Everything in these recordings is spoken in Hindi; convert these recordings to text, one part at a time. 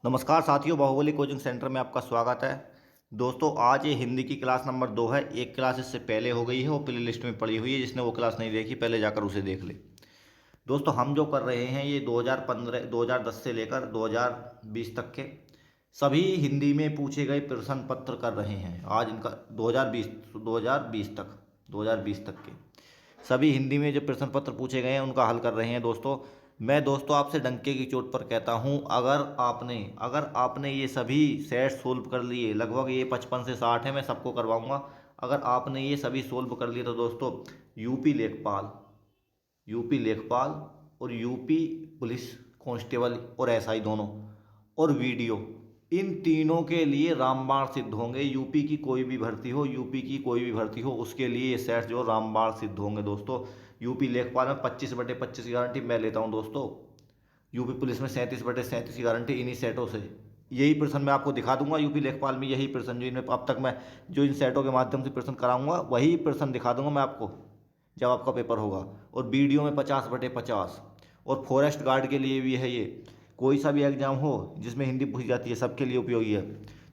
नमस्कार साथियों, बाहुबली कोचिंग सेंटर में आपका स्वागत है। दोस्तों, आज ये हिंदी की क्लास नंबर 2 है। एक क्लास इससे पहले हो गई है, वो प्ले लिस्ट में पड़ी हुई है। जिसने वो क्लास नहीं देखी पहले जाकर उसे देख ले। दोस्तों, हम जो कर रहे हैं ये 2015 2010 से लेकर 2020 तक के सभी हिंदी में पूछे गए प्रश्न पत्र कर रहे हैं। आज इनका 2020 तक के सभी हिंदी में जो प्रश्न पत्र पूछे गए हैं उनका हल कर रहे हैं। दोस्तों आपसे डंके की चोट पर कहता हूं, अगर आपने ये सभी सेट सोल्व कर लिए, लगभग ये 55 से 60 है, मैं सबको करवाऊंगा। अगर आपने ये सभी सोल्व कर लिए तो दोस्तों यूपी लेखपाल यूपी लेखपाल और यूपी पुलिस कांस्टेबल और एसआई दोनों और वीडियो, इन तीनों के लिए रामबाण सिद्ध होंगे। यूपी की कोई भी भर्ती हो उसके लिए ये सेट्स जो रामबाण सिद्ध होंगे। दोस्तों, यूपी लेखपाल में 25/25 की गारंटी मैं लेता हूं। दोस्तों, यूपी पुलिस में 37/37 की गारंटी इन्हीं सेटों से। यही प्रश्न मैं आपको दिखा दूंगा। यूपी लेखपाल में यही प्रश्न जो इनमें अब तक मैं जो इन सेटों के माध्यम से प्रश्न कराऊंगा वही प्रश्न दिखा दूंगा मैं आपको जब आपका पेपर होगा। और वीडियो में 50/50। और फॉरेस्ट गार्ड के लिए भी है ये। कोई सा भी एग्जाम हो जिसमें हिंदी पूछी जाती है सबके लिए उपयोगी है।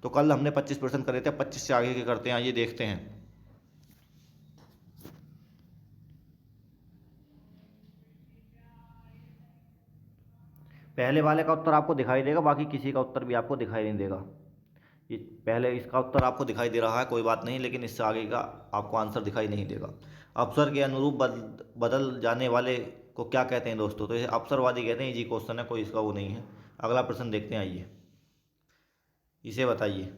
तो कल हमने 25 प्रश्न करे थे, 25 से आगे के करते हैं। आइए देखते हैं। पहले वाले का उत्तर आपको दिखाई देगा, बाकी किसी का उत्तर भी आपको दिखाई नहीं देगा। ये पहले इसका उत्तर आपको दिखाई दे रहा है, कोई बात नहीं, लेकिन इससे आगे का आपको आंसर दिखाई नहीं देगा। अवसर के अनुरूप बदल जाने वाले को क्या कहते हैं दोस्तों? तो इसे अवसरवादी कहते हैं। इजी क्वेश्चन है, कोई इसका वो नहीं है। अगला प्रश्न देखते हैं, आइए इसे बताइए।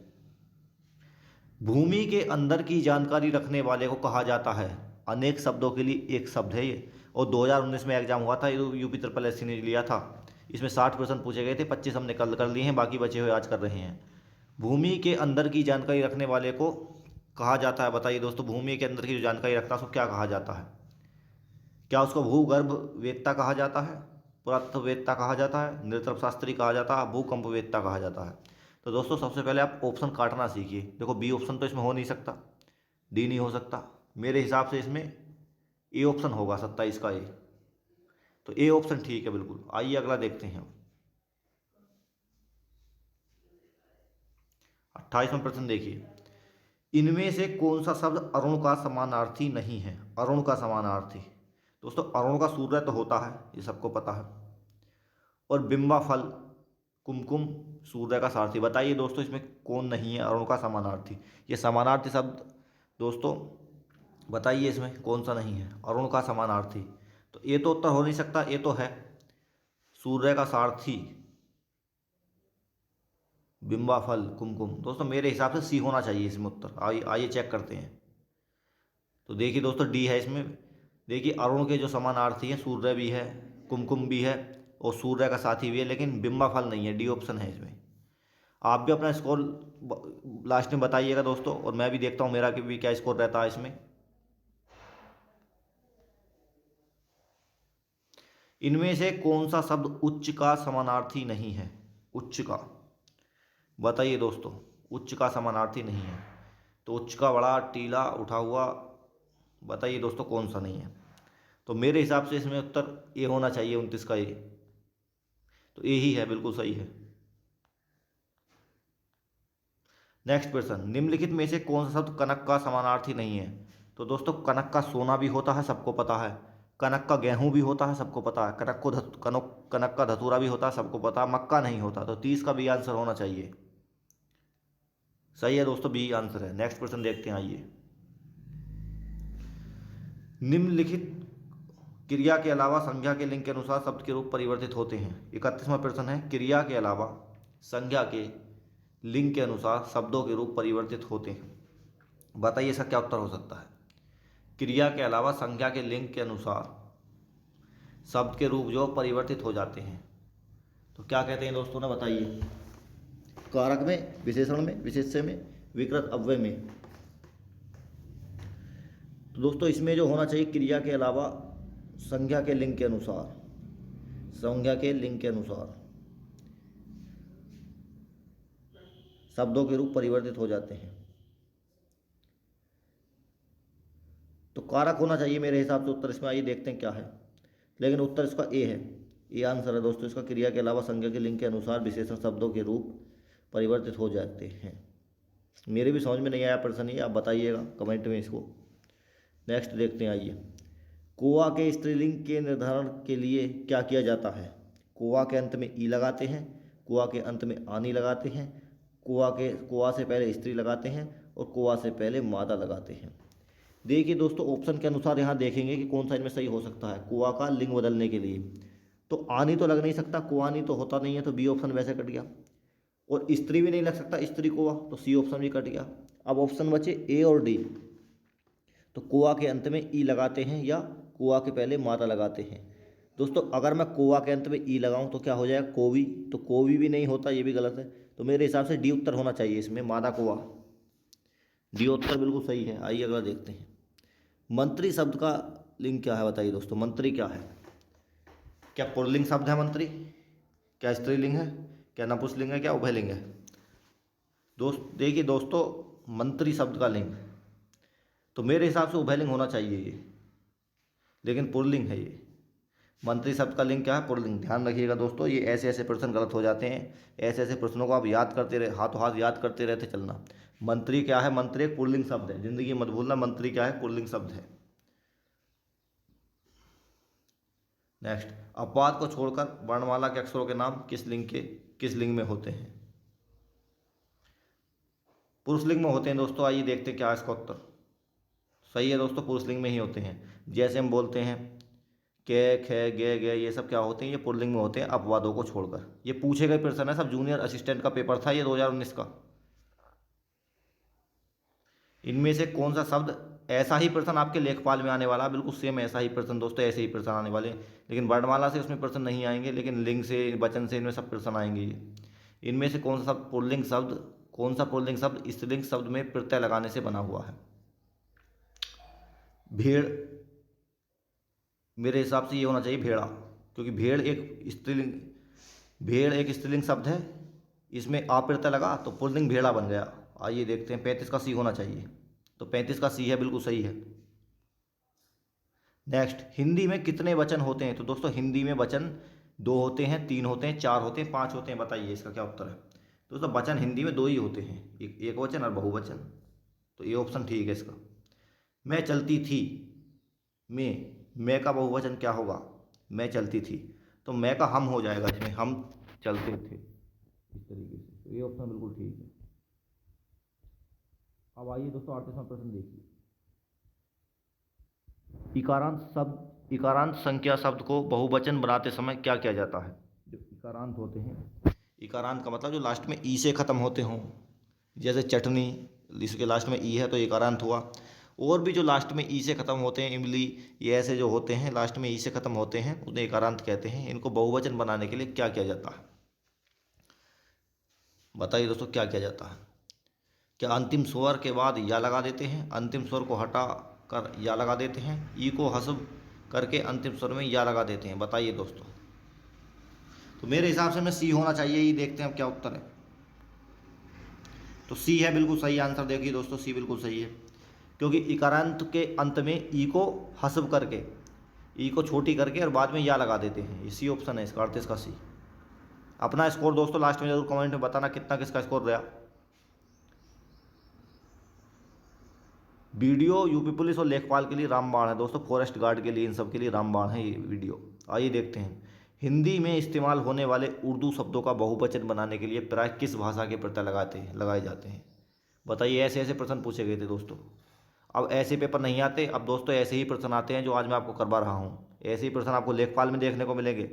भूमि के अंदर की जानकारी रखने वाले को कहा जाता है। अनेक शब्दों के लिए एक शब्द है ये। और 2019 में एग्जाम हुआ था, यूपी ट्रिपल एससी ने लिया था। इसमें 60 प्रश्न पूछे गए थे, 25 हमने कल कर लिए हैं, बाकी बचे हुए आज कर रहे हैं। भूमि के अंदर की जानकारी रखने वाले को कहा जाता है। बताइए दोस्तों, भूमि के अंदर की जो जानकारी रखता है उसको क्या कहा जाता है? क्या उसको भूगर्भ वेत्ता कहा जाता है, पुरातत्व वेत्ता कहा जाता है, नृतत्व शास्त्री कहा जाता है, भूकंप वेत्ता कहा जाता है? तो दोस्तों सबसे पहले आप ऑप्शन काटना सीखिए। देखो, बी ऑप्शन तो इसमें हो नहीं सकता, डी नहीं हो सकता। मेरे हिसाब से इसमें ए ऑप्शन होगा, 27 का ए। तो ए ऑप्शन ठीक है बिल्कुल। आइए अगला देखते हैं। 28वां प्रश्न देखिए। इनमें से कौन सा शब्द अरुण का समानार्थी नहीं है? अरुण का समानार्थी, दोस्तों अरुण का सूर्य तो होता है, ये सबको पता है। और बिंबा फल, कुमकुम सूर्य का सारथी। बताइए दोस्तों इसमें कौन नहीं है अरुण का समानार्थी? ये समानार्थी शब्द दोस्तों बताइए इसमें कौन सा नहीं है अरुण का समानार्थी? तो ये तो उत्तर हो नहीं सकता, ये तो है सूर्य का सारथी, बिंबा फल, कुमकुम। दोस्तों मेरे हिसाब से सी होना चाहिए इसमें उत्तर। आइए आइए चेक करते हैं। तो देखिए दोस्तों, डी है इसमें। देखिए, अरुण के जो समानार्थी हैं सूर्य भी है, कुमकुम भी है और सूर्य का साथी भी है, लेकिन बिंबा फल नहीं है। डी ऑप्शन है इसमें। आप भी अपना स्कोर लास्ट में बताइएगा दोस्तों, और मैं भी देखता हूँ मेरा कि भी क्या स्कोर रहता है इसमें। इनमें से कौन सा शब्द उच्च का समानार्थी नहीं है? उच्च का, बताइए दोस्तों, उच्च का समानार्थी नहीं है। तो उच्च का बड़ा टीला उठा हुआ, बताइए दोस्तों कौन सा नहीं है? तो मेरे हिसाब से इसमें उत्तर ए होना चाहिए, 29 का ए। तो ए ही है, बिल्कुल सही है। नेक्स्ट प्रश्न, निम्नलिखित में से कौन सा शब्द कनक का समानार्थी नहीं है? तो दोस्तों कनक का सोना भी होता है, सबको पता है। कनक का गेहूं भी होता है, सबको पता है। कनक का धतूरा भी होता है, सबको पता है। मक्का नहीं होता। तो 30 का बी आंसर होना चाहिए। सही है दोस्तों, बी आंसर है। नेक्स्ट प्रश्न देखते हैं, आइए। निम्नलिखित क्रिया के अलावा संज्ञा के लिंग के अनुसार शब्द के रूप परिवर्तित होते हैं। 31वां प्रश्न है, क्रिया के अलावा संज्ञा के लिंग के अनुसार शब्दों के रूप परिवर्तित होते हैं। बताइए इसका क्या उत्तर हो सकता है? क्रिया के अलावा संज्ञा के लिंग के अनुसार शब्द के रूप जो परिवर्तित हो जाते हैं, तो क्या कहते हैं दोस्तों ने? बताइए। कारक में, विशेषण में, विशेष्य में, विकृत अव्यय में। तो दोस्तों इसमें जो होना चाहिए, क्रिया के अलावा संज्ञा के लिंग के अनुसार, संज्ञा के लिंग के अनुसार शब्दों के रूप परिवर्तित हो जाते हैं। तो कारक होना चाहिए मेरे हिसाब से उत्तर इसमें। आइए देखते हैं क्या है, लेकिन उत्तर इसका ए है। ये आंसर है दोस्तों इसका। क्रिया के अलावा संज्ञा के लिंग के अनुसार विशेषण शब्दों के रूप परिवर्तित हो जाते हैं। मेरे भी समझ में नहीं आया प्रश्न ये, आप बताइएगा कमेंट में इसको। नेक्स्ट देखते हैं, आइए। कोआ के स्त्रीलिंग के निर्धारण के लिए क्या किया जाता है? कोआ के अंत में ई लगाते हैं, कोआ के अंत में आनी लगाते हैं, कोआ से पहले स्त्री लगाते हैं और कोआ से पहले मादा लगाते हैं। देखिए दोस्तों, ऑप्शन के अनुसार यहाँ देखेंगे कि कौन सा इनमें सही हो सकता है। कोआ का लिंग बदलने के लिए तो आनी तो लग नहीं सकता, कोआनी तो होता नहीं है, तो बी ऑप्शन वैसे कट गया। और स्त्री भी नहीं लग सकता, स्त्री कोआ, तो सी ऑप्शन भी कट गया। अब ऑप्शन बचे ए और डी। तो कोआ के अंत में ई लगाते हैं या कोआ के पहले मादा लगाते हैं। दोस्तों अगर मैं कोआ के अंत में ई लगाऊं तो क्या हो जाएगा? कोवी। तो कोवी भी नहीं होता, ये भी गलत है। तो मेरे हिसाब से डी उत्तर होना चाहिए इसमें, मादा कोआ। डी उत्तर बिल्कुल सही है। आइए अगला देखते हैं। मंत्री शब्द का लिंग क्या है? बताइए दोस्तों, मंत्री क्या है? क्या पुल्लिंग शब्द है मंत्री? क्या स्त्रीलिंग है? क्या नपुंसकलिंग है? क्या उभयलिंग है? देखिए दोस्तों, मंत्री शब्द का लिंग तो मेरे हिसाब से उभयलिंग होना चाहिए ये, लेकिन पुल्लिंग है ये। मंत्री शब्द का लिंग क्या है? पुल्लिंग। ध्यान रखिएगा दोस्तों, ये ऐसे ऐसे प्रश्न गलत हो जाते हैं। ऐसे ऐसे प्रश्नों को आप याद करते रहे, हाथों हाथ याद करते रहते चलना। मंत्री क्या है? मंत्री एक पुल्लिंग शब्द है, जिंदगी मत भूलना। मंत्री क्या है? पुल्लिंग शब्द है। नेक्स्ट, अपवाद को छोड़कर वर्णमाला के अक्षरों के नाम किस लिंग में होते हैं? पुरुष लिंग में होते हैं दोस्तों। आइए देखते हैं क्या है इसका उत्तर। सही है दोस्तों, पुरुष लिंग में ही होते हैं। जैसे हम बोलते हैं के, खे, गे, गे, ये सब क्या होते हैं? ये पुल्लिंग में होते हैं, अपवादों को छोड़कर। ये पूछे गए प्रश्न है सब, जूनियर असिस्टेंट का पेपर था ये 2019 का। इनमें से कौन सा शब्द, ऐसा ही प्रश्न आपके लेखपाल में आने वाला, बिल्कुल सेम ऐसा ही प्रश्न दोस्तों, ऐसे ही प्रश्न आने वाले। लेकिन वर्णमाला से उसमें प्रश्न नहीं आएंगे, लेकिन लिंग से, वचन से, इनमें सब प्रश्न आएंगे ये। इनमें से कौन सा पुल्लिंग शब्द, कौन सा पुल्लिंग शब्द स्त्रीलिंग शब्द में प्रत्यय लगाने से बना हुआ है? भेड़। मेरे हिसाब से ये होना चाहिए भेड़ा, क्योंकि भेड़ एक स्त्रीलिंग शब्द है, इसमें आ प्रत्यय लगा तो पुल्लिंग भेड़ा बन गया। आइए देखते हैं, 35 का सी होना चाहिए। तो 35 का सी है, बिल्कुल सही है। नेक्स्ट, हिंदी में कितने वचन होते हैं? तो दोस्तों हिंदी में वचन 2 होते हैं, 3 होते हैं, 4 होते हैं, 5 होते हैं। बताइए इसका क्या उत्तर है? दोस्तों वचन हिंदी में 2 ही होते हैं, एक वचन और बहुवचन। तो ये ऑप्शन ठीक है इसका। मैं चलती थी, मैं का बहुवचन क्या होगा? मैं चलती थी, तो मैं का हम हो जाएगा इसमें, हम चलते थे, इस तरीके से। तो ये ऑप्शन बिल्कुल ठीक है। अब आइए दोस्तों 38वां प्रश्न देखिए। इकारांत संख्या शब्द को बहुवचन बनाते समय क्या किया जाता है? जो इकारांत होते हैं, इकारांत का मतलब जो लास्ट में ई से ख़त्म होते हों, जैसे चटनी, इसके लास्ट में ई है तो इकारांत हुआ। और भी जो लास्ट में ई से ख़त्म होते हैं, इमली, ये ऐसे जो होते हैं लास्ट में ई से ख़त्म होते हैं, उन्हें इकारांत कहते हैं। इनको बहुवचन बनाने के लिए क्या किया जाता है? बताइए दोस्तों, क्या किया जाता है? क्या अंतिम स्वर के बाद या लगा देते हैं, अंतिम स्वर को हटा कर या लगा देते हैं, ई को हस्व करके अंतिम स्वर में या लगा देते हैं? बताइए दोस्तों। तो मेरे हिसाब से में सी होना चाहिए, ये देखते हैं अब क्या उत्तर है। तो सी है, बिल्कुल सही आंसर। देखिए दोस्तों, सी बिल्कुल सही है, क्योंकि इकारांत के अंत में ई को हस्व करके, ई को छोटी करके और बाद में या लगा देते हैं। ये सी ऑप्शन है इसका, 38 का सी। अपना स्कोर दोस्तों लास्ट में जरूर कमेंट में बताना कितना किसका स्कोर रहा। वीडियो यूपी पुलिस और लेखपाल के लिए रामबाण है दोस्तों, फॉरेस्ट गार्ड के लिए, इन सब के लिए रामबाण है ये वीडियो। आइए देखते हैं, हिंदी में इस्तेमाल होने वाले उर्दू शब्दों का बहुवचन बनाने के लिए प्राय किस भाषा के प्रत्यय लगाए जाते हैं? बताइए, ऐसे ऐसे प्रश्न पूछे गए थे दोस्तों। अब ऐसे पेपर नहीं आते, अब दोस्तों ऐसे ही प्रश्न आते हैं जो आज मैं आपको करवा रहा हूँ। ऐसे ही प्रश्न आपको लेखपाल में देखने को मिलेंगे।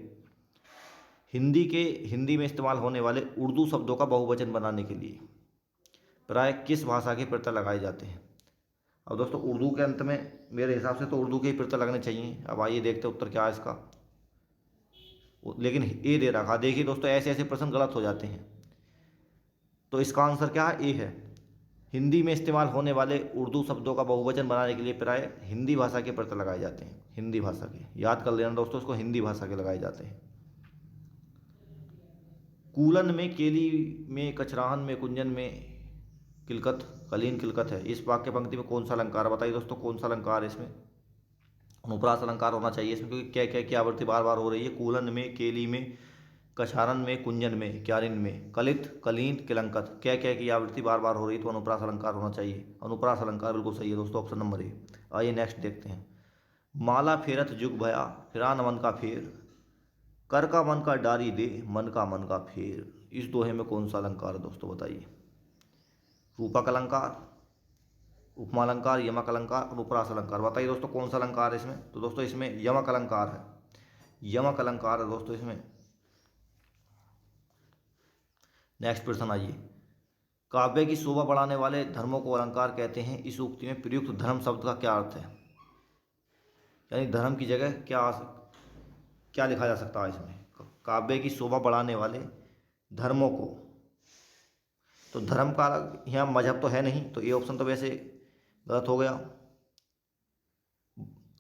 हिंदी में इस्तेमाल होने वाले उर्दू शब्दों का बहुवचन बनाने के लिए प्राय किस भाषा के प्रत्यय लगाए जाते हैं? अब दोस्तों उर्दू के अंत में मेरे हिसाब से तो उर्दू के ही प्रत्यय लगने चाहिए। अब आइए देखते हैं उत्तर क्या है इसका। लेकिन ए दे रखा, देखिए दोस्तों ऐसे ऐसे प्रश्न गलत हो जाते हैं। तो इसका आंसर क्या है? ए है। हिंदी में इस्तेमाल होने वाले उर्दू शब्दों का बहुवचन बनाने के लिए प्राय हिंदी भाषा के प्रत्यय लगाए जाते हैं। हिंदी भाषा के, याद कर लेना दोस्तों, उसको हिंदी भाषा के लगाए जाते हैं। कूलन में, केली में, कचराहन में, कुंजन में किलकत, कलीन किलकत है। इस वाक्य पंक्ति में कौन सा अलंकार? बताइए दोस्तों, कौन सा अलंकार है इसमें? अनुप्रास अलंकार होना चाहिए इसमें, क्योंकि क्या क्या की आवृत्ति बार बार हो रही है। कूलन में, केली में, कछारन में, कुंजन में, क्यारिन में, कलित, कलीन, किलंकत, क्या क्या की आवृत्ति बार बार हो रही है, तो अनुप्रास अलंकार होना चाहिए। अनुप्रास अलंकार बिल्कुल सही है दोस्तों, ऑप्शन नंबर ए। आइए नेक्स्ट देखते हैं। माला फेरत जुग भया, फिरा न मन का फेर, कर का मन का डारी दे, मन का फेर। इस दोहे में कौन सा अलंकार है दोस्तों, बताइए। रूपक अलंकार, उपमा अलंकार, यमक अलंकार, अनुप्रास अलंकार। बताइए दोस्तों कौन सा अलंकार है इसमें। तो दोस्तों इसमें यमक अलंकार है, यमक अलंकार है दोस्तों इसमें। नेक्स्ट प्रश्न आइए। काव्य की शोभा बढ़ाने वाले धर्मों को अलंकार कहते हैं। इस उक्ति में प्रयुक्त धर्म शब्द का क्या अर्थ है, यानी धर्म की जगह क्या क्या लिखा जा सकता है इसमें। काव्य की शोभा बढ़ाने वाले धर्मों को, तो धर्म का यहाँ मजहब तो है नहीं, तो ये ऑप्शन तो वैसे गलत हो गया।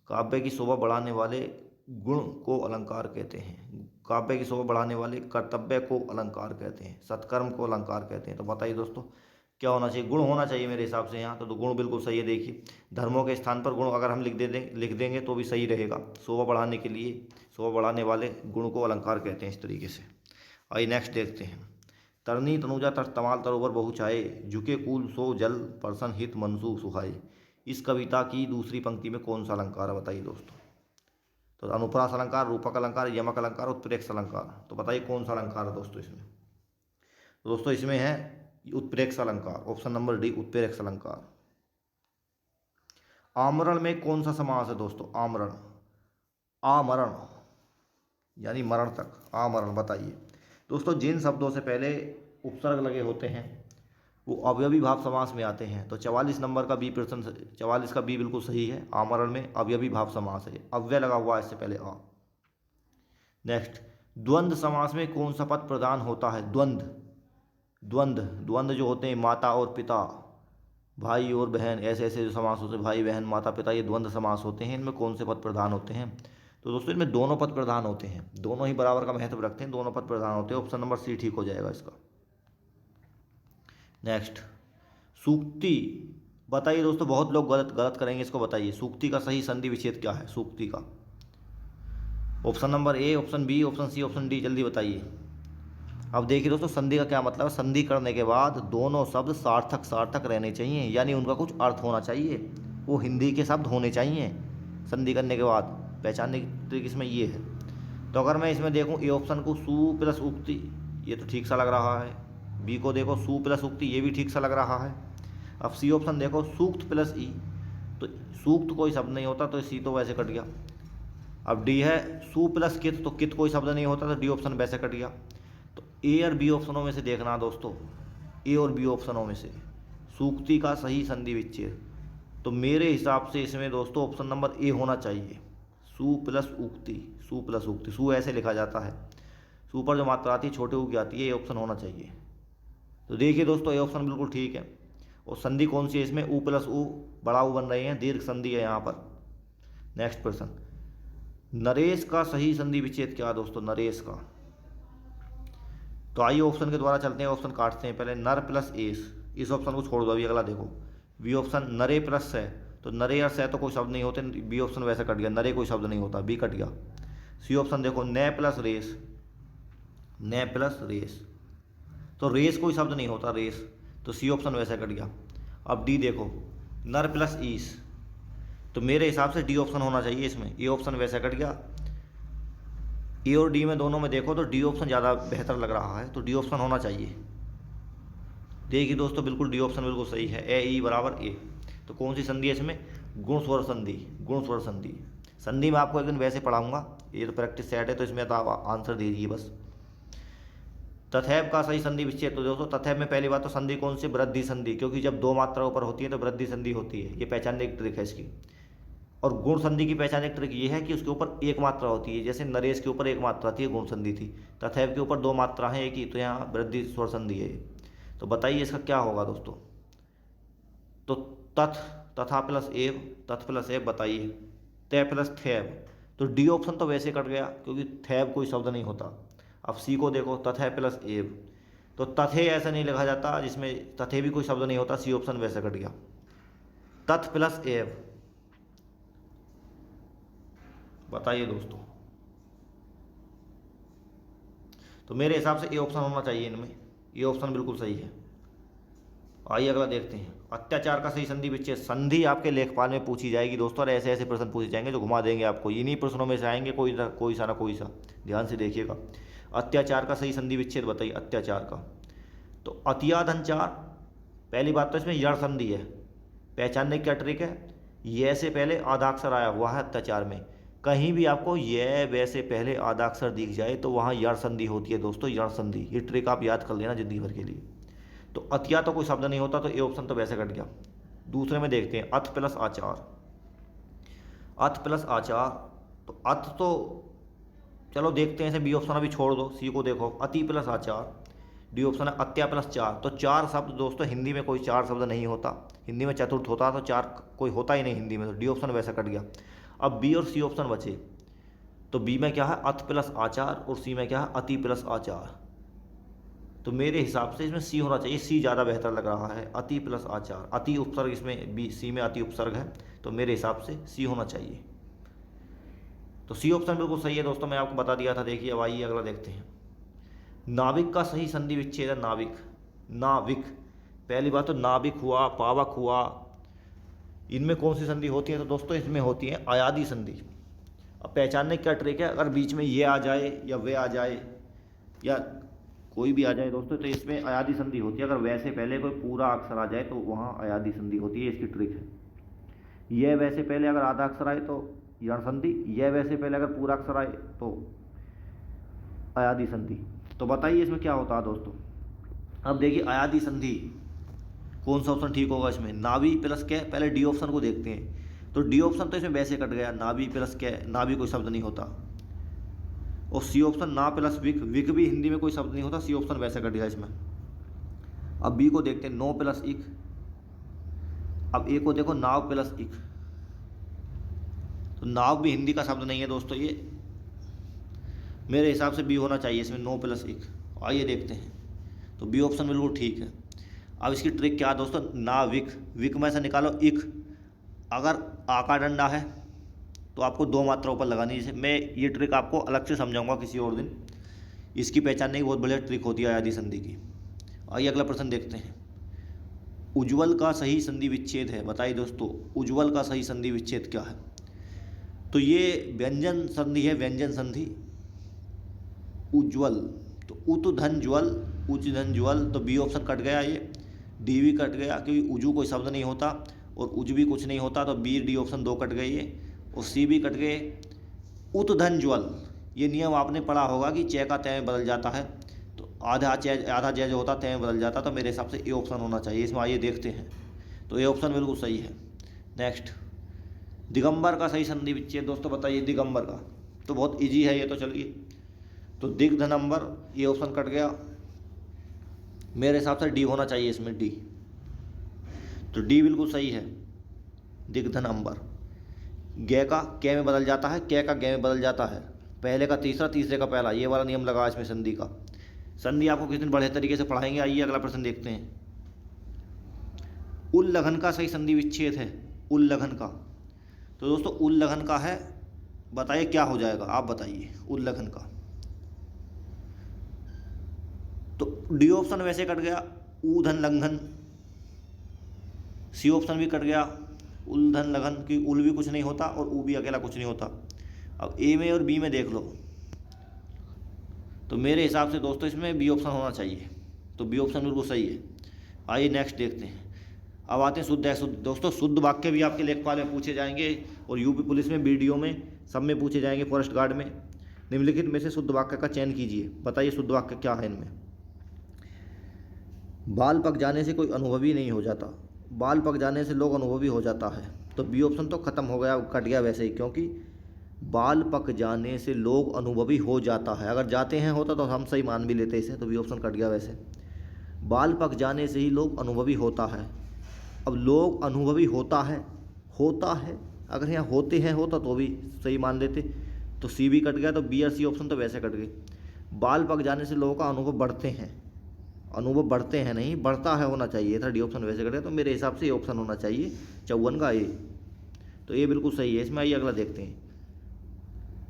काव्य की शोभा बढ़ाने वाले गुण को अलंकार कहते हैं, काव्य की शोभा बढ़ाने वाले कर्तव्य को अलंकार कहते हैं, सत्कर्म को अलंकार कहते हैं। तो बताइए दोस्तों क्या होना चाहिए, गुण होना चाहिए मेरे हिसाब से यहाँ। तो गुण बिल्कुल सही है। देखिए धर्मों के स्थान पर गुण अगर हम लिख देंगे तो भी सही रहेगा। शोभा बढ़ाने के लिए, शोभा बढ़ाने वाले गुण को अलंकार कहते हैं इस तरीके से। आइए नेक्स्ट देखते हैं। तरनी तनुजा तर तमाल तरोवर बहु छाए, झुके कूल सो जल परसन हित मनसू सुहाए। इस कविता की दूसरी पंक्ति में कौन सा अलंकार है, बताइए दोस्तों। तो अनुप्रास अलंकार, रूपक अलंकार, यमक अलंकार, उत्प्रेक्ष अलंकार। तो बताइए कौन सा अलंकार है दोस्तों इसमें। तो दोस्तों इसमें है उत्प्रेक्ष अलंकार, ऑप्शन नंबर डी, उत्प्रेक्ष अलंकार। आमरण में कौन सा समास है दोस्तों, आमरण, आमरण यानी मरण तक, आमरण। बताइए दोस्तों जिन शब्दों से पहले उपसर्ग लगे होते हैं वो अवयवी भाव समास में आते हैं। तो 44 नंबर का बी प्रश्न, 44 का बी बिल्कुल सही है। आमरण में अवयवी भाव समास है, अव्यय लगा हुआ है इससे पहले आ। नेक्स्ट, द्वंद्व समास में कौन सा पद प्रधान होता है, द्वंद्व, द्वंद्व, द्वंद्व जो होते हैं माता और पिता, भाई और बहन, ऐसे ऐसे जो समास होते हैं, भाई बहन माता पिता, ये द्वंद्व समास होते हैं। इनमें कौन से पद प्रधान होते हैं। तो दोस्तों इनमें दोनों पद प्रधान होते हैं, दोनों ही बराबर का महत्व रखते हैं, दोनों पद प्रधान होते हैं। ऑप्शन नंबर सी ठीक हो जाएगा इसका। नेक्स्ट, सूक्ति। बताइए दोस्तों बहुत लोग गलत गलत करेंगे इसको, बताइए सूक्ति का सही संधि विच्छेद क्या है, सूक्ति का। Option number A, option B, option C, option D, जल्दी बताइए। अब देखिए दोस्तों संधि का क्या मतलब है। संधि करने के बाद दोनों शब्द सार्थक सार्थक रहने चाहिए, यानी उनका कुछ अर्थ होना चाहिए, वो हिंदी के शब्द होने चाहिए संधि करने के बाद। पहचानने की तरीके इसमें ये है। तो अगर मैं इसमें देखूँ ए ऑप्शन को, सु प्लस उक्ति, ये तो ठीक सा लग रहा है। बी को देखो सु प्लस उक्ति, ये भी ठीक सा लग रहा है। अब सी ऑप्शन देखो सूक्त प्लस ई, तो सूक्त कोई शब्द नहीं होता, तो सी तो वैसे कट गया। अब डी है सु प्लस कित, तो कित कोई शब्द नहीं होता, तो डी ऑप्शन वैसे कट गया। तो ए और बी ऑप्शनों में से देखना दोस्तों, ए और बी ऑप्शनों में से सूक्ति का सही संधि विच्छेद। तो मेरे हिसाब से इसमें दोस्तों ऑप्शन नंबर ए होना चाहिए, सु प्लस उक्ति, सु प्लस उक्ति, सु ऐसे लिखा जाता है, सु पर जो मात्रा आती है छोटे ऊ की आती है, ये ऑप्शन होना चाहिए। तो देखिए दोस्तों ए ऑप्शन बिल्कुल ठीक है। और संधि कौन सी है इसमें, ऊ प्लस ऊ, बड़ा ऊ बन रहे हैं, दीर्घ संधि है यहाँ पर। नेक्स्ट प्रश्न, नरेश का सही संधि विच्छेद क्या है दोस्तों, नरेश का। तो आइए ऑप्शन के द्वारा चलते हैं, ऑप्शन काटते हैं पहले। नर प्लस एस, इस ऑप्शन को छोड़ दो, अभी अगला देखो। बी ऑप्शन नरे प्लस है, तो नरे और से तो कोई शब्द नहीं होते, बी ऑप्शन वैसे कट गया, नरे कोई शब्द नहीं होता, बी कट गया। सी ऑप्शन देखो नै प्लस रेस, नै प्लस रेस, तो रेस कोई शब्द नहीं होता, रेस, तो सी ऑप्शन वैसे कट गया। अब डी देखो नर प्लस ईस, तो मेरे हिसाब से डी ऑप्शन होना चाहिए इसमें, ए ऑप्शन वैसे कट गया। ए और डी में दोनों में देखो तो डी ऑप्शन ज़्यादा बेहतर लग रहा है, तो डी ऑप्शन होना चाहिए। देखिए दोस्तों बिल्कुल डी ऑप्शन बिल्कुल सही है, ए ई बराबर ए। तो कौन सी संधि है इसमें, गुण स्वर संधि, गुण स्वर संधि। संधि में आपको एक दिन वैसे पढ़ाऊंगा, ये तो प्रैक्टिस सेट है, तो इसमें तो आप आंसर दीजिए बस। तथैव का सही संधि विच्छेद। तो दोस्तों तथैव में पहली बात तो संधि कौन सी, वृद्धि संधि, क्योंकि जब दो मात्रा ऊपर होती है तो वृद्धि संधि होती है, ये पहचानने की ट्रिक है इसकी। और गुण संधि की पहचानने की ट्रिक ये है कि उसके ऊपर एक मात्रा होती है, जैसे नरेश के ऊपर एक मात्रा थी, गुण संधि थी। तथैव के ऊपर दो मात्रा है एक ही, तो यहाँ वृद्धि स्वर संधि है। तो बताइए इसका क्या होगा दोस्तों। तो तथ, तथा प्लस एव, तथ प्लस एव, बताइए। तय प्लस थैव, तो डी ऑप्शन तो वैसे कट गया क्योंकि थैव कोई शब्द नहीं होता। अब सी को देखो तथै प्लस एव, तो तथे ऐसा नहीं लिखा जाता जिसमें तथे भी कोई शब्द नहीं होता, सी ऑप्शन वैसे कट गया। तथ प्लस एव, बताइए दोस्तों। तो मेरे हिसाब से ये ऑप्शन होना चाहिए इनमें, ये ऑप्शन बिल्कुल सही है। आइए अगला देखते हैं। अत्याचार का सही संधि विच्छेद। संधि आपके लेखपाल में पूछी जाएगी दोस्तों, और ऐसे ऐसे प्रश्न पूछे जाएंगे जो घुमा देंगे आपको। इन्हीं प्रश्नों में से आएंगे, कोई सा ना कोई सा। ध्यान से देखिएगा। अत्याचार का सही संधि विच्छेद बताइए, अत्याचार का। तो अतियाधनचार, पहली बात तो इसमें यड़ संधि है। पहचानने की क्या ट्रिक है, ये से पहले आधाक्षर आया हुआ है अत्याचार में। कहीं भी आपको ये वैसे पहले आधाक्षर दिख जाए तो वहाँ यड़ संधि होती है दोस्तों, यड़ संधि। ये ट्रिक आप याद कर लेना जिंदगी भर के लिए। तो अतिया तो कोई शब्द नहीं होता, तो ये ऑप्शन तो वैसे कट गया। दूसरे में देखते हैं, अत प्लस आचार। अत प्लस आचार, तो अत तो चलो देखते हैं, इसे बी ऑप्शन अभी छोड़ दो, सी को देखो। अति प्लस आचार, डी ऑप्शन है अत्या प्लस चार। तो चार शब्द दोस्तों, हिंदी में कोई चार शब्द नहीं होता, हिंदी में चतुर्थ होता, तो चार कोई होता ही नहीं हिंदी में, तो डी ऑप्शन वैसा कट गया। अब बी और सी ऑप्शन बचे, तो बी में क्या है, अत प्लस आचार, और सी में क्या है, अति प्लस आचार। तो मेरे हिसाब से इसमें सी होना चाहिए, सी ज़्यादा बेहतर लग रहा है। अति प्लस आचार, अति उपसर्ग इसमें बी, सी में अति उपसर्ग है, तो मेरे हिसाब से सी होना चाहिए। तो सी ऑप्शन बिल्कुल सही है दोस्तों, मैं आपको बता दिया था। देखिए अब आइए अगला देखते हैं। नाविक का सही संधि विच्छेद है, नाविक। नाविक, पहली बात तो नाविक हुआ, पावक हुआ, इनमें कौन सी संधि होती है, तो दोस्तों इसमें होती है अयादी संधि। अब पहचानने की क्या ट्रिक है, अगर बीच में ये आ जाए या वे आ जाए या कोई भी आ जाए दोस्तों, तो इसमें अयादी संधि होती है। अगर वैसे पहले कोई पूरा अक्षर आ जाए तो वहाँ अयादी संधि होती है, इसकी ट्रिक है। यह वैसे पहले अगर आधा अक्षर आए तो यण संधि, यह वैसे पहले अगर पूरा अक्षर आए तो अयादी संधि। तो बताइए इसमें क्या होता है दोस्तों। अब देखिए अयादी संधि कौन सा ऑप्शन ठीक होगा इसमें, नाभि प्लस क्या, पहले डी ऑप्शन को देखते हैं। तो डी ऑप्शन तो इसमें वैसे कट गया, नाभि प्लस क्या, नाभि कोई शब्द नहीं होता। और सी ऑप्शन ना प्लस विक, विक भी हिंदी में कोई शब्द नहीं होता, सी ऑप्शन वैसे कट गया इसमें। अब बी को देखते हैं, नो प्लस इक। अब ए को देखो, नाव प्लस इक। तो नाव भी हिंदी का शब्द नहीं है दोस्तों, ये मेरे हिसाब से बी होना चाहिए इसमें, नो प्लस इक। आइए देखते हैं। तो बी ऑप्शन बिल्कुल ठीक है। अब इसकी ट्रिक क्या है दोस्तों, नाविक, विक में से निकालो इक। अगर आका डंडा है तो आपको दो मात्रा ऊपर लगानी है। जैसे मैं ये ट्रिक आपको अलग से समझाऊंगा किसी और दिन, इसकी पहचानने की बहुत बढ़िया ट्रिक होती है अयादी संधि की। आइए अगला प्रश्न देखते हैं। उज्ज्वल का सही संधि विच्छेद है, बताइए दोस्तों उज्ज्वल का सही संधि विच्छेद क्या है। तो ये व्यंजन संधि है, व्यंजन संधि। उज्ज्वल, तो उत धन ज्वल, उच्च धन ज्वल। तो बी ऑप्शन कट गया, ये डी भी कट गया, क्योंकि उजू कोई शब्द नहीं होता और उज भी कुछ नहीं होता, तो बी डी ऑप्शन दो कट गए ये, और सी भी कट गए। उत धन ज्वल, ये नियम आपने पढ़ा होगा कि चय का तय में बदल जाता है, तो आधा जय जो होता है तय में बदल जाता, तो मेरे हिसाब से ए ऑप्शन होना चाहिए इसमें। आइए देखते हैं। तो ए ऑप्शन बिल्कुल सही है। नेक्स्ट, दिगंबर का सही संधि विच्छेद दोस्तों बताइए, दिगंबर का। तो बहुत ईजी है ये तो, चलिए। तो दिग धनंबर, ये ऑप्शन कट गया, मेरे हिसाब से डी होना चाहिए इसमें, डी। तो डी बिल्कुल सही है, दिग धनंबर। गे का कै में बदल जाता है, कै का गे में बदल जाता है, पहले का तीसरा, तीसरे का पहला, ये वाला नियम लगा इसमें संधि का। संधि आपको किस दिन बढ़िया तरीके से पढ़ाएंगे। आइए अगला प्रश्न देखते हैं। उल्लंघन का सही संधि विच्छेद है, उल्लंघन का। तो दोस्तों उल्लंघन का है, बताइए क्या हो जाएगा, आप बताइए उल्लंघन का। तो डी ऑप्शन वैसे कट गया, ऊधन लंघन। सी ऑप्शन भी कट गया, उल्धन लगन, की उल भी कुछ नहीं होता और ऊ भी अकेला कुछ नहीं होता। अब ए में और बी में देख लो, तो मेरे हिसाब से दोस्तों इसमें बी ऑप्शन होना चाहिए, तो बी ऑप्शन बिल्कुल सही है। आइए नेक्स्ट देखते हैं। अब आते हैं शुद्ध अशुद्ध। दोस्तों शुद्ध वाक्य भी आपके लेखपाल में पूछे जाएंगे, और यूपी पुलिस में, बीडीओ में, सब में पूछे जाएंगे, फॉरेस्ट गार्ड में। निम्नलिखित में से शुद्ध वाक्य का चयन कीजिए, बताइए शुद्ध वाक्य क्या है इनमें। बाल पक जाने से कोई अनुभवी नहीं हो जाता, बाल पक जाने से लोग अनुभवी हो जाता है। तो बी ऑप्शन तो खत्म हो गया, कट गया वैसे ही, क्योंकि बाल पक जाने से लोग अनुभवी हो जाता है, अगर जाते हैं होता तो हम सही मान भी लेते इसे, तो बी ऑप्शन कट गया वैसे। बाल पक जाने से ही लोग अनुभवी होता है। अब लोग अनुभवी होता है, अगर यहाँ होते हैं होता तो भी सही मान लेते, तो सी भी कट गया, तो बी और सी ऑप्शन तो वैसे कट गए। बाल पक जाने से लोगों का अनुभव बढ़ते हैं, अनुभव बढ़ते हैं नहीं, बढ़ता है होना चाहिए था, डी ऑप्शन वैसे कट गया। तो मेरे हिसाब से ये ऑप्शन होना चाहिए 54 का ए, तो ये बिल्कुल सही है इसमें। आइए अगला देखते हैं।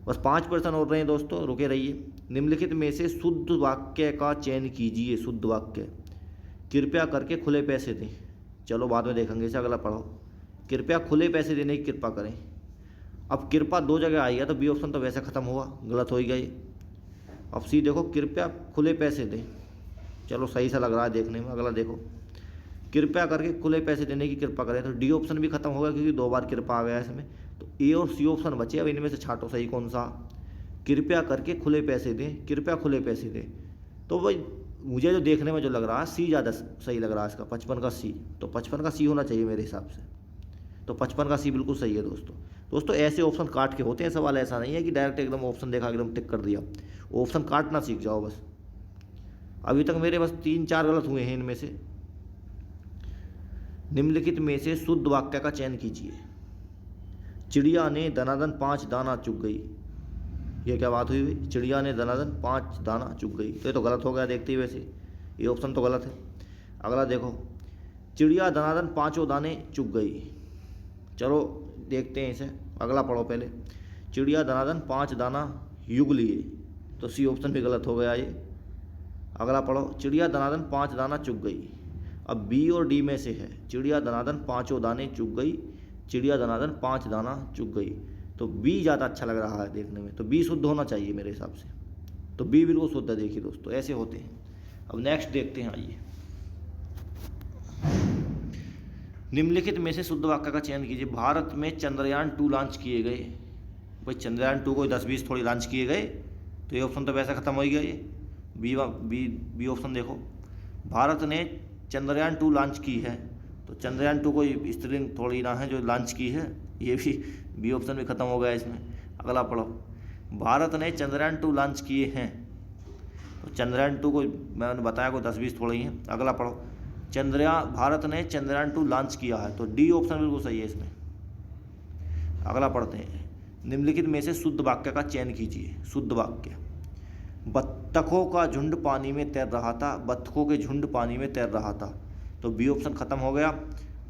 बस 5% और रहे हैं दोस्तों, रुके रहिए। निम्नलिखित में से शुद्ध वाक्य का चयन कीजिए। शुद्ध वाक्य, कृपया करके खुले पैसे दें। चलो बाद में देखेंगे इसे, अगला पढ़ो। कृपया खुले पैसे देने की कृपा करें। अब कृपा 2 जगह आई है तो बी ऑप्शन तो वैसे ख़त्म हुआ, गलत हो ही गया ये। अब सी देखो, कृपया खुले पैसे दें, चलो सही सा लग रहा है देखने में। अगला देखो, कृपया करके खुले पैसे देने की कृपा करें, तो डी ऑप्शन भी खत्म हो गया क्योंकि 2 बार कृपा आ गया इसमें। तो ए और सी ऑप्शन बचे। अब इनमें से छांटो सही कौन सा। कृपया करके खुले पैसे दें, कृपया खुले पैसे दें। तो भाई मुझे जो देखने में जो लग रहा है सी ज़्यादा सही लग रहा है इसका, 55 का सी। तो 55 का सी होना चाहिए मेरे हिसाब से। तो 55 का सी बिल्कुल सही है दोस्तों। दोस्तों ऐसे ऑप्शन काट के होते हैं सवाल, ऐसा नहीं है कि डायरेक्ट एकदम ऑप्शन देखा एकदम टिक कर दिया। ऑप्शन काटना सीख जाओ बस। अभी तक मेरे बस 3-4 गलत हुए हैं इनमें से। निम्नलिखित में से शुद्ध वाक्य का चयन कीजिए। चिड़िया ने दनादन 5 दाना चुग गई। ये क्या बात हुई भाई, चिड़िया ने दनादन 5 दाना चुग गई, तो ये तो गलत हो गया देखते ही वैसे, ये ऑप्शन तो गलत है। अगला देखो, चिड़िया दनादन 5 दाने चुग गई। चलो देखते हैं इसे, अगला पढ़ो पहले। चिड़िया दनादन 5 दाना युग लिए, तो सी ऑप्शन भी गलत हो गया ये। अगला पढ़ो, चिड़िया दनादन 5 दाना चुग गई। अब बी और डी में से है, चिड़िया दनादन 5 दाने चुग गई, चिड़िया दनादन 5 दाना चुग गई। तो बी ज़्यादा अच्छा लग रहा है देखने में, तो बी शुद्ध होना चाहिए मेरे हिसाब से। तो बी बिल्कुल शुद्ध है। देखिए दोस्तों ऐसे होते हैं। अब नेक्स्ट देखते हैं, आइए। निम्नलिखित में से शुद्ध वाक्य का चयन कीजिए। भारत में चंद्रयान 2 लॉन्च किए गए। भाई चंद्रयान 2 को 10-20 थोड़ी लॉन्च किए गए, तो ये ऑप्शन तो वैसा खत्म हो ही गया ये। बी ऑप्शन देखो, भारत ने चंद्रयान 2 लॉन्च की है, तो चंद्रयान 2 कोई स्त्रीलिंग थोड़ी ना है जो लॉन्च की है, ये भी बी ऑप्शन भी खत्म हो गया इसमें। अगला पढ़ो, भारत ने चंद्रयान 2 लॉन्च किए हैं, तो चंद्रयान 2 को मैंने बताया कोई 10-20 थोड़ी हैं। अगला पढ़ो, भारत ने चंद्रयान 2 लॉन्च किया है, तो डी ऑप्शन बिल्कुल सही है इसमें। अगला पढ़ते हैं, निम्नलिखित में से शुद्ध वाक्य का चयन कीजिए। शुद्ध वाक्य, बत्तखों का झुंड पानी में तैर रहा था, बत्तखों के झुंड पानी में तैर रहा था, तो बी ऑप्शन खत्म हो गया।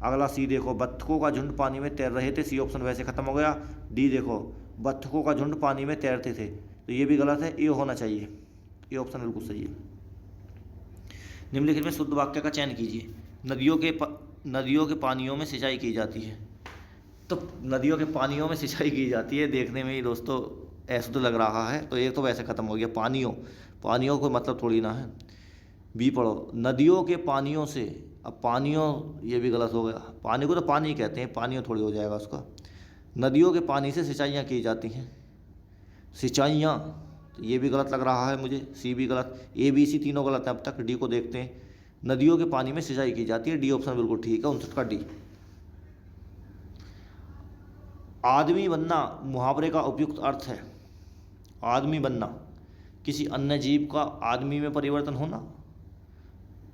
अगला सी देखो, बत्तखों का झुंड पानी में तैर रहे थे, सी ऑप्शन वैसे खत्म हो गया। डी देखो, बत्तखों का झुंड पानी में तैरते थे, तो ये भी गलत है, ए होना चाहिए, ए ऑप्शन बिल्कुल सही है। निम्नलिखित में शुद्ध वाक्य का चयन कीजिए। नदियों के पानियों में सिंचाई की जाती है, तो नदियों के पानियों में सिंचाई की जाती है, देखने में ही दोस्तों ऐसा तो लग रहा है, तो ये तो वैसे ख़त्म हो गया। पानियों को मतलब थोड़ी ना है। बी पढ़ो, नदियों के पानियों से। अब पानियों ये भी गलत हो गया, पानी को तो पानी कहते हैं, पानियों थोड़ी हो जाएगा उसका। नदियों के पानी से सिंचाइयाँ की जाती हैं, सिंचाइयाँ, तो ये भी गलत लग रहा है मुझे। सी भी गलत, ए बी सी तीनों गलत हैं अब तक। डी को देखते हैं, नदियों के पानी में सिंचाई की जाती है, डी ऑप्शन बिल्कुल ठीक है, 59 का डी। आदमी बनना मुहावरे का उपयुक्त अर्थ है। आदमी बनना, किसी अन्य जीव का आदमी में परिवर्तन होना,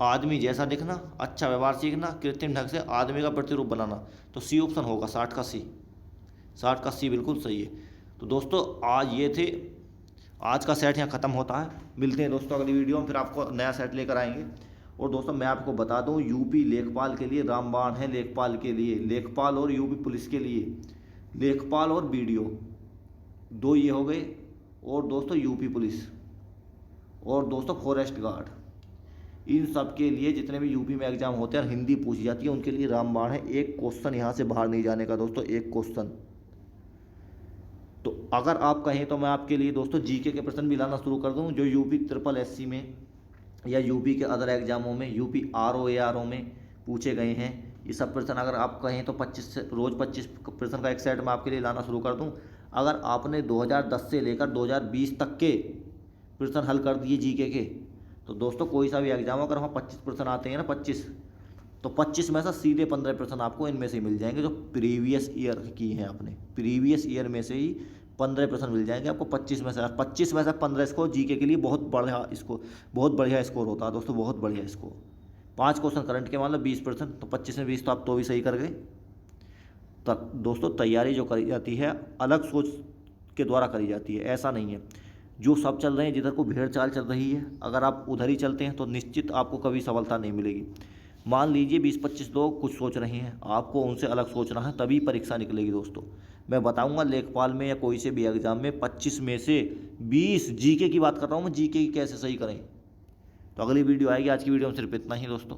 आदमी जैसा दिखना, अच्छा व्यवहार सीखना, कृत्रिम ढंग से आदमी का प्रतिरूप बनाना, तो सी ऑप्शन होगा 60 का सी। 60 का सी बिल्कुल सही है। तो दोस्तों आज ये थे, आज का सेट यहाँ ख़त्म होता है। मिलते हैं दोस्तों अगली वीडियो में, फिर आपको नया सेट लेकर आएंगे। और दोस्तों मैं आपको बता दूँ, यूपी लेखपाल के लिए रामबाण है, लेखपाल के लिए, लेखपाल और यूपी पुलिस के लिए लेखपाल और बीडीओ 2 ये हो गए, और दोस्तों यूपी पुलिस, और दोस्तों फॉरेस्ट गार्ड, इन सब के लिए जितने भी यूपी में एग्जाम होते हैं और हिंदी पूछी जाती है उनके लिए रामबाण है। एक क्वेश्चन यहाँ से बाहर नहीं जाने का दोस्तों, एक क्वेश्चन। तो अगर आप कहें तो मैं आपके लिए दोस्तों जीके के प्रश्न भी लाना शुरू कर दूँ, जो यूपी SSS में या यूपी के अदर एग्जामों में, यूपी RO ARO में पूछे गए हैं। ये सब प्रश्न अगर आप कहें तो 25 प्रश्न का एक सेट मैं आपके लिए लाना शुरू कर दूं। अगर आपने 2010 से लेकर 2020 तक के प्रश्न हल कर दिए जीके के, तो दोस्तों कोई सा भी एग्जाम अगर वहाँ 25 प्रश्न आते हैं ना, 25, तो 25 में से सीधे 15 प्रश्न आपको इनमें से मिल जाएंगे जो प्रीवियस ईयर की हैं आपने। प्रीवियस ईयर में से ही 15 प्रश्न मिल जाएंगे आपको 25 में से। 25 में से 15 स्कोर जीके के लिए बहुत बढ़िया स्कोर होता है दोस्तों, बहुत बढ़िया स्कोर। 5 क्वेश्चन करंट के मान लो 20%, तो 25 में 20 तो आप तो भी सही कर गए। तब दोस्तों तैयारी जो करी जाती है अलग सोच के द्वारा करी जाती है, ऐसा नहीं है जो सब चल रहे हैं, जिधर को भेड़ चाल चल रही है, अगर आप उधर ही चलते हैं तो निश्चित आपको कभी सफलता नहीं मिलेगी। मान लीजिए 20-25 लोग कुछ सोच रहे हैं, आपको उनसे अलग सोचना है, तभी परीक्षा निकलेगी दोस्तों। मैं बताऊंगा लेखपाल में या कोई से भी एग्जाम में 25 में से 20 जीके की बात कर रहा हूँ मैं, जीके की कैसे सही करें। तो अगली वीडियो आएगी, आज की वीडियो में सिर्फ इतना ही दोस्तों।